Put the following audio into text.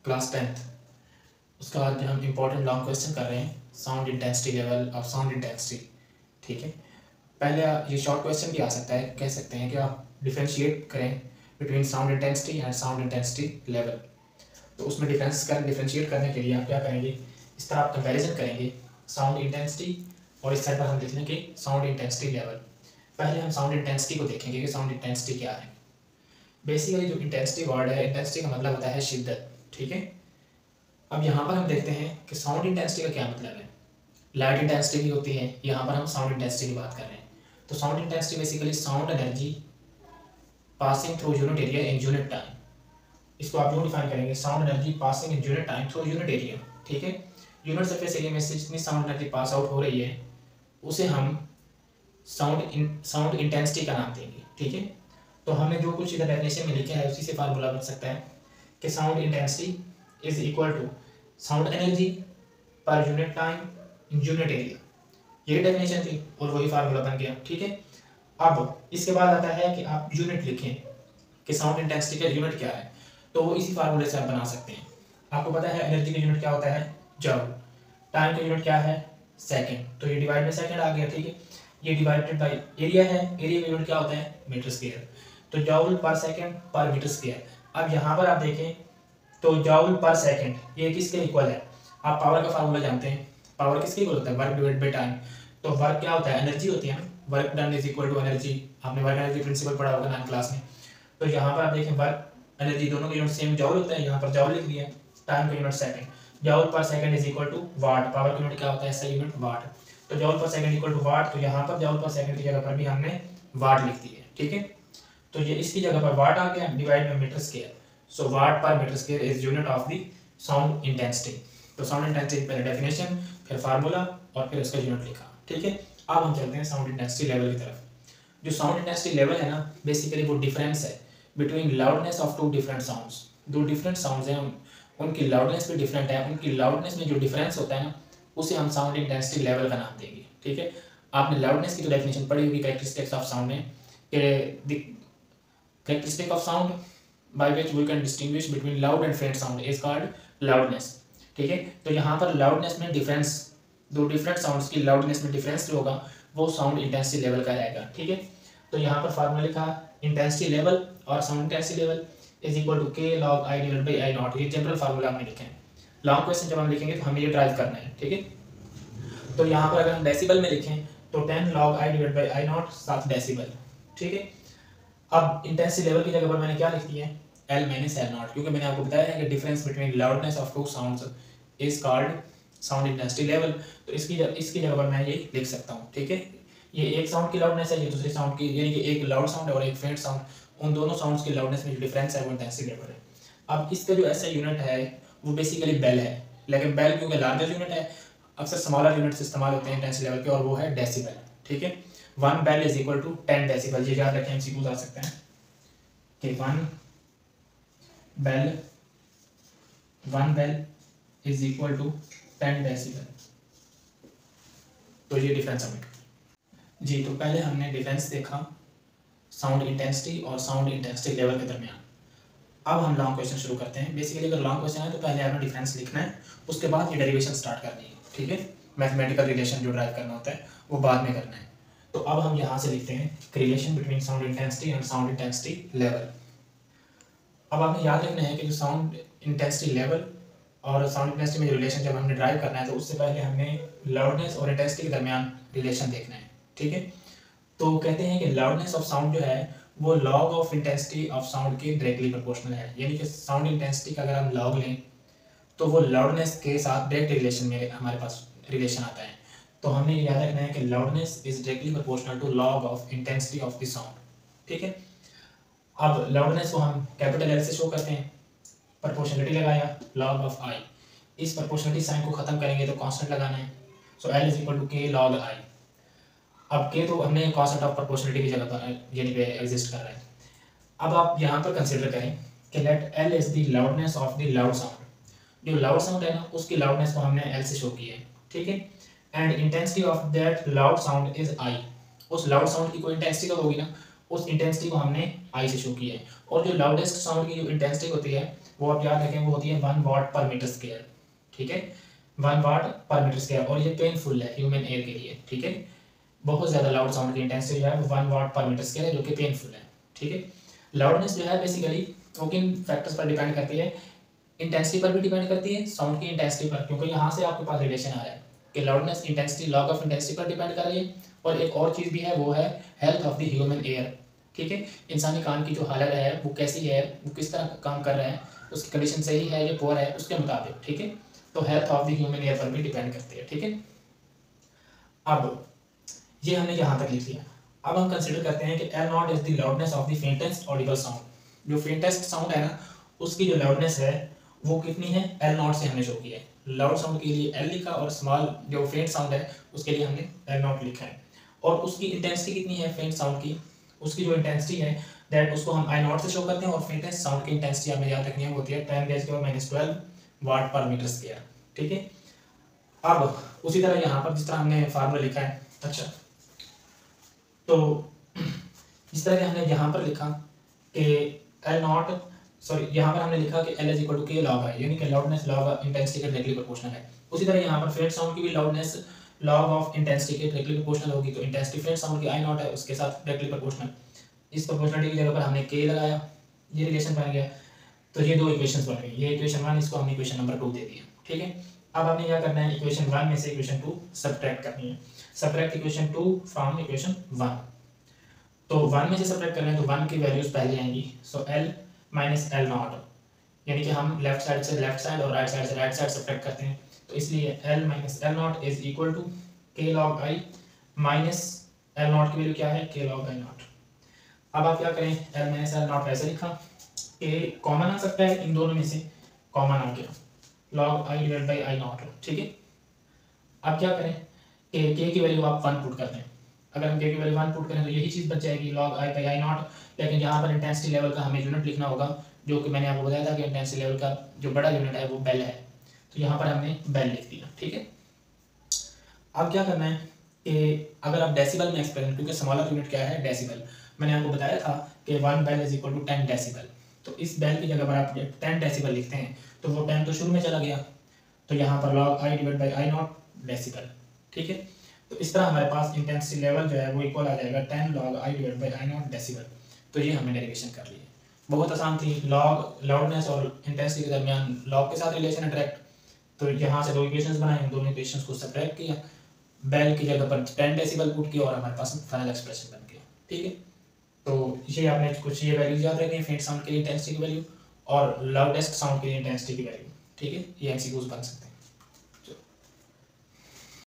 Class 10th, उसका आज हम इम्पोर्टेंट लॉन्ग क्वेश्चन कर रहे हैं sound intensity level of sound intensity. ठीक है, पहले ये शॉर्ट क्वेश्चन भी आ सकता है, कह सकते हैं कि आप डिफ्रेंशिएट करें between sound intensity and sound intensity level. तो उसमें डिफ्रेंशिएट करने के लिए आप क्या करेंगे, इस तरह आप कंपैरिजन करेंगे साउंड इंटेंसिटी और इस साइड पर हम लिख लेंगे साउंड इंटेंसिटी लेवल। पहले हम साउंड इंटेंसिटी को देखेंगे कि साउंड इंटेंसिटी क्या है। बेसिकली जो इंटेंसिटी वर्ड है, इंटेंसिटी का मतलब होता है शिद्दत। ठीक है, अब यहाँ पर हम देखते हैं कि साउंड इंटेंसिटी का क्या मतलब है। लाइट इंटेंसिटी भी होती है, यहाँ पर हम साउंड इंटेंसिटी की बात कर रहे हैं। तो sound intensity basically sound energy passing through unit area in unit time. इसको आप यूँ डिफाइन करेंगे, sound energy passing in unit time through unit area. ठीक है, यूनिट सरफेस एरिया में से जितनी साउंड एनर्जी पास आउट हो रही है उसे हम साउंड इंटेंसिटी का नाम देंगे। ठीक है, तो हमें जो कुछ इधर डेफिनेशन में लिखा है उसी से फार्मूला बन सकता है कि sound intensity is equal to sound energy per unit time in unit area. ये डेफिनेशन थी और वही फार्मूला बन गया। ठीक है, अब इसके बाद आता है कि आप यूनिट लिखें कि साउंड इंटेंसिटी का यूनिट क्या है, तो वो इसी फार्मूले से आप बना सकते हैं। आपको पता है एनर्जी का यूनिट क्या होता है, जूल। टाइम का यूनिट क्या है, सेकंड, तो ये डिवाइड में सेकंड आ गया। ठीक है, ये डिवाइडेड बाय एरिया है, एरिया का यूनिट क्या होता है, मीटर स्क्वायर, तो जूल पर सेकंड पर मीटर स्क्वायर। अब यहाँ पर आप देखें तो जूल पर सेकंड ये किसके इक्वल है, आप पावर का फार्मूला जानते हैं, पावर किसके इक्वल होता है, वर्क डिवाइड बाय टाइम। तो वर्क क्या होता है, एनर्जी होती है ना, work done is equal to energy. आपने वर्क एनर्जी प्रिंसिपल पढ़ा होगा 9th क्लास में। तो यहाँ पर आप देखें वर्क एनर्जी दोनों के यूनिट सेम जूल होता है, यहाँ पर जूल लिख दिया, टाइम का unit second, joule per second is equal to watt, power का यूनिट क्या होता है, ऐसा यूनिट वाट। तो joule per second equal to वाट, तो यहाँ पर जूल पर सेकंड की जगह पर भी हमने वाट लिख दी है। ठीक है, तो ये इसकी जगह पर वाट आ गया, divide by metre square. So watt per metre square is unit of the sound intensity. तो साउंड इंटेंसिटी पहले डेफिनेशन, फिर फार्मूला और फिर उसका यूनिट लिखा। ठीक है, अब हम चलते हैं साउंड इंटेंसिटी लेवल की तरफ। जो साउंड इंटेंसिटी लेवल है ना, बेसिकली वो डिफरेंस है between loudness of two different sounds. दो डिफरेंट साउंड्स हैं, उनकी लाउडनेस भी डिफरेंट है, उनकी लाउडनेस में जो डिफरेंस होता है ना उसे हम साउंड इंटेंसिटी लेवल का नाम देंगे। ठीक है, आपने लाउडनेस की तो डेफिनेशन पढ़ी होगी कैरेक्टरिस्टिक्स ऑफ साउंड में, कि characteristic of sound by which we can distinguish between loud and faint sound is called loudness। ठीक है, तो यहाँ पर loudness में डिफरेंस, दो डिफरेंट साउंड्स की लाउडनेस में डिफरेंस जो होगा वो साउंड इंटेंसिटी लेवल का रहेगा। ठीक है, तो यहाँ पर फार्मूला लिखा इंटेंसिटी लेवल और sound intensity level is equal to K log I divide by I naught. ये जनरल फार्मूला हमने लिखे हैं। लॉन्ग क्वेश्चन जब हम लिखेंगे तो हमें ये ड्राइव करना है। ठीक है, तो यहाँ पर अगर हम डेसिबल में लिखें तो 10 log I divide by I not 7 decibel. ठीक है, अब इंटेंसिटी लेवल की जगह पर मैंने क्या लिख दिया है, एल माइनस एल नॉट, क्योंकि मैंने आपको बताया है कि difference between loudness of two sounds is called sound intensity level. तो इसकी जगह पर मैं ये लिख सकता हूँ। ठीक है, ये एक साउंड की लाउडनेस है, ये दूसरी साउंड की, यानी कि एक लाउड साउंड है और एक फेंट साउंड, उन दोनों साउंड्स की लाउडनेस में जो डिफरेंस है वो इंटेंसिटी लेवल है। अब इसका जो ऐसा यूनिट है वो बेसिकली बेल है, लेकिन बेल क्योंकि लार्जर यूनिट है, अक्सर स्मॉलर यूनिट्स इस्तेमाल होते हैं इंटेंसिटी लेवल के, और वो है डेसिबल। ठीक है, 1 bel is equal to 10 decibel. ये याद रखें, एमसीक्यूज आ सकते हैं कि 1 bel is equal to 10 decibel. तो ये डिफरेंस हमें जी। तो पहले हमने डिफरेंस देखा साउंड इंटेंसिटी और साउंड इंटेंसिटी लेवल के दरमियान। अब हम लॉन्ग क्वेश्चन शुरू करते हैं। बेसिकली अगर लॉन्ग क्वेश्चन है तो पहले आपने डिफरेंस लिखना है, उसके बाद ये डेरिवेशन स्टार्ट करनी है। ठीक है, मैथमेटिकल रिलेशन जो ड्राइव करना होता है वो बाद में करना है। तो अब हम यहाँ से लिखते हैं relation between sound intensity and sound intensity level. अब आपने याद रखना है कि जो साउंड इंटेंसिटी लेवल और साउंड इंटेंसिटी में जो रिलेशन जब हमने ड्राइव करना है तो उससे पहले हमने लाउडनेस और इंटेंसिटी के दरमियान रिलेशन देखना है। ठीक है, तो कहते हैं कि लाउडनेस ऑफ साउंड जो है वो log of intensity of sound के डायरेक्टली प्रोपोर्शनल है। यानी कि साउंड इंटेंसिटी का अगर हम लॉग लें तो वो लाउडनेस के साथ डायरेक्ट रिलेशन में हमारे पास रिलेशन आता है। तो हमें याद रखना है कि loudness is directly proportional to log of intensity of the sound. ठीक है, अब लाउडनेस को हम कैपिटल एल से शो करते हैं, प्रोपोर्शनलिटी लगाया लॉग ऑफ आई, इस प्रोपोर्शनलिटी साइन को खत्म करेंगे तो कांस्टेंट लगाना है। So L is equal to K log आई। अब के तो हमने कांस्टेंट ऑफ प्रोपोर्शनलिटी की जगह पर यानी पे एग्जिस्ट कर रहा है। अब आप यहाँ पर कंसिडर करें कि let L is the loudness of the loud sound. जो लाउड साउंड है ना उसकी लाउडनेस को हमने एल से शो किया है। ठीक है, and intensity of that loud sound is I. उस लाउड साउंड की कोई इंटेंसिटी तो होगी ना, उस इंटेंसिटी को हमने आई से शो किया है। और जो लाउडेस्ट साउंड की जो इंटेंसिटी होती है वो आप याद रखें, वो होती है 1 वाट पर मीटर स्क्वायर। ठीक है, 1 वाट पर मीटर स्क्वायर, और ये पेनफुल है ह्यूमन एयर के लिए। ठीक है, बहुत ज़्यादा लाउड साउंड की इंटेंसिटी जो है वो 1 वाट पर मीटर स्क्वायर है, जो कि पेनफुल है। ठीक है, लाउडनेस जो है बेसिकली वो किन फैक्टर्स पर डिपेंड करती है, इंटेंसिटी पर भी डिपेंड करती है, साउंड की इंटेंसिटी पर, क्योंकि यहाँ से आपके पास रिलेशन आ रहा है कि loudness intensity log of intensity पर डिपेंड कर रही है। और एक और चीज़ भी है, वो है health of the human air. ठीक है, इंसानी कान की जो हालत है वो कैसी है, वो किस तरह काम कर रहे हैं, उसकी कंडीशन सही है या पुअर है, उसके मुताबिक। ठीक है, तो health of the human air पर भी डिपेंड करती है। ठीक है, अब ये हमने यहाँ तक लिख लिया। अब हम कंसिडर करते हैं कि L naught is the loudness of the faintest Audible sound. जो फेंटेस्ट साउंड है ना, उसकी जो लाउडनेस है वो कितनी है, एल नॉट से हमने शो किया है। लाउड साउंड के लिए एल लिखा और स्मॉल जो फेंट साउंड है उसके लिए हमने एल नॉट लिखा है। और उसकी इंटेंसिटी कितनी है फेंट साउंड की, उसकी जो इंटेंसिटी है दैट उसको हम आई नॉट से शो करते हैं। और फेंटेस्ट साउंड की इंटेंसिटी हमें याद रखनी है, वो होती है 10⁻12 वाट पर मीटर स्क्वायर। ठीक है, अब उसी तरह यहाँ पर जिस तरह हमने फार्मूला लिखा है, अच्छा तो इस तरह के हमने यहाँ पर लिखा कि एल नॉट, सॉरी यहाँ पर हमने लिखा कि L is equal to K log आई, यानी कि लाउडनेस लॉग इंटेंसिटी के डायरेक्टली प्रोपोर्शनल है। उसी तरह यहाँ पर फेंट साउंड की भी लाउडनेस लॉग ऑफ इंटेंसिटी के डायरेक्टली प्रोपोर्शनल होगी, तो इंटेंसिटी फेंट साउंड की आई नॉट है उसके साथ डायरेक्टली प्रोपोर्शनल। इस प्रोपोर्शनलिटी की जगह पर हमने के लगाया, ये रिलेशन बन गया। तो ये दो इक्वेशंस बन गई, ये इक्वेशन 1, इसको हमने इक्वेशन नंबर 2 दे दिया। ठीक है, अब हमने क्या करना है, इक्वेशन 1 में से इक्वेशन 2 सब्ट्रैक्ट करनी है। Subtract equation 2 from equation 1। तो 1 में से सब्ट्रैक्ट कर रहे हैं तो 1 की वैल्यूज पहले आएंगी, so L minus L naught, यानी कि हम लेफ्ट साइड से लेफ्ट साइड और राइट साइड से राइट साइड सब्ट्रैक्ट करते हैं। तो इसलिए L minus L naught is equal to K log I minus L naught की वैल्यू क्या है, के लॉग आई नॉट। अब आप क्या करें, एल माइनस एल नॉट वैसे लिखा, के कॉमन आ सकता है इन दोनों में से, कॉमन आ गया log I divide by I not. ठीक है, अब क्या करें, के की वैल्यू आप 1 पुट करते हैं। अगर हम के की वैल्यू 1 पुट करें तो यही चीज़ बच जाएगी log I by I not. लेकिन यहाँ पर इंटेंसिटी लेवल का हमें यूनिट लिखना होगा, जो कि मैंने आपको बताया था कि इंटेंसिटी लेवल का जो बड़ा यूनिट है वो बेल है। तो यहाँ पर हमने बेल लिख दिया। ठीक है, अब क्या करना है कि अगर आप डेसिबल में एक्सप्रेस, क्योंकि स्मॉलर यूनिट क्या है, डेसिबल, मैंने आपको बताया था कि 1 bel is equal to 10 decibel. तो इस बेल की जगह पर आप 10 डेसिबल लिखते हैं तो वो 10 तो शुरू में चला गया, तो यहाँ पर log I divide by I not decibel. ठीक है, तो इस तरह हमारे पास इंटेंसिटी लेवल जो है वो इक्वल आ जाएगा 10 log I divide by I not decibel. तो ये हमने डेरिवेशन कर ली है, बहुत आसान थी। लॉग लाउडनेस और इंटेंसिटी के दरमियान लॉग के साथ रिलेशन है डायरेक्ट। तो यहाँ से दो इक्वेशंस बनाए, दोनों इक्वेशंस को सब्ट्रैक्ट किया, बेल की जगह पर 10 डेसिबल पुट किया और हमारे पास फाइनल एक्सप्रेशन बन गया। ठीक है, तो ये आपने कुछ ये वैल्यूज याद रखनी है, फेंट साउंड के लिए इंटेंसिटी की वैल्यू और लाउडेस्ट साउंड के लिए इंटेंसिटी की वैल्यू। ठीक है, ये एमसीक्यूज बन सकते हैं।